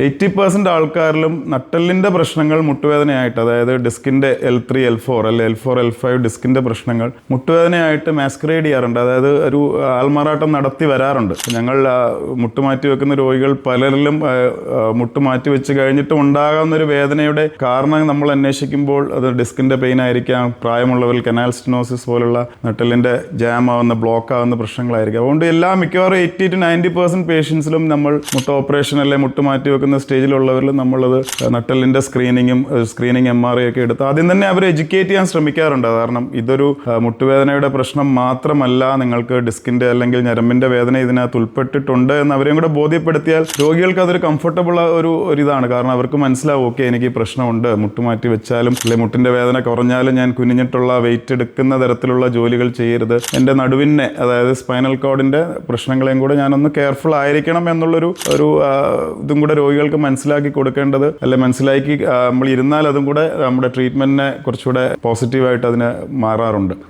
80% ആൾക്കാരിലും നട്ടെല്ലിൻ്റെ പ്രശ്നങ്ങൾ മുട്ടുവേദനയായിട്ട്, അതായത് ഡിസ്കിൻ്റെ L3 L4 അല്ലെ L4 L5 ഡിസ്കിൻ്റെ പ്രശ്നങ്ങൾ മുട്ടുവേദനയായിട്ട് മാസ്കറേഡ് ചെയ്യാറുണ്ട്. അതായത് ഒരു ആൾമാറാട്ടം നടത്തി വരാറുണ്ട്. ഞങ്ങൾ മുട്ടുമാറ്റി വെക്കുന്ന രോഗികൾ പലരിലും മുട്ടുമാറ്റി വെച്ച് കഴിഞ്ഞിട്ട് ഉണ്ടാകാവുന്നൊരു വേദനയുടെ കാരണം നമ്മൾ അന്വേഷിക്കുമ്പോൾ അത് ഡിസ്കിൻ്റെ പെയിൻ ആയിരിക്കാം, പ്രായമുള്ളവരിൽ കനാൽ സ്റ്റെനോസിസ് പോലുള്ള നട്ടെല്ലിൻ്റെ ജാം ആവുന്ന ബ്ലോക്ക് ആവുന്ന പ്രശ്നങ്ങളായിരിക്കും. അതുകൊണ്ട് മിക്കവാറും 80 to 90% പേഷ്യൻസിലും നമ്മൾ മുട്ട് ഓപ്പറേഷൻ അല്ലെ മുട്ടുമാറ്റി വെക്കുന്ന സ്റ്റേജിലുള്ളവരിൽ നമ്മളത് നട്ടെല്ലിൻ്റെ സ്ക്രീനിങ് MRI ഒക്കെ എടുത്ത് ആദ്യം തന്നെ അവരെ എഡ്യൂക്കേറ്റ് ചെയ്യാൻ ശ്രമിക്കാറുണ്ട്. കാരണം ഇതൊരു മുട്ടുവേദനയുടെ പ്രശ്നം മാത്രമല്ല, നിങ്ങൾക്ക് ഡിസ്കിൻ്റെ അല്ലെങ്കിൽ ഞരമ്പിൻ്റെ വേദന ഇതിനകത്ത് ഉൾപ്പെട്ടിട്ടുണ്ട് എന്ന് അവരെയും കൂടെ ബോധ്യപ്പെടുത്തിയാൽ രോഗികൾക്ക് അതൊരു കംഫർട്ടബിൾ ഒരിതാണ്. കാരണം അവർക്ക് മനസ്സിലാവും, ഓക്കെ എനിക്ക് പ്രശ്നമുണ്ട്, മുട്ടുമാറ്റി വെച്ചാലും അല്ലെങ്കിൽ മുട്ടിൻ്റെ വേദന കുറഞ്ഞാലും ഞാൻ കുനിഞ്ഞിട്ടുള്ള വെയിറ്റ് എടുക്കുന്ന തരത്തിലുള്ള ജോലികൾ ചെയ്യരുത്, എൻ്റെ നടുവിനെ അതായത് സ്പൈനൽ കോഡിൻ്റെ പ്രശ്നങ്ങളെയും കൂടെ ഞാനൊന്ന് കെയർഫുൾ ആയിരിക്കണം എന്നുള്ളൊരു ഇതും കൂടെ രോഗികൾക്ക് മനസ്സിലാക്കി കൊടുക്കേണ്ടത്, അല്ലെ മനസ്സിലാക്കി നമ്മൾ ഇരുന്നാൽ അതും കൂടെ നമ്മുടെ ട്രീറ്റ്മെൻറ്റിനെ കുറച്ചുകൂടെ പോസിറ്റീവായിട്ട് അതിന് മാറാറുണ്ട്.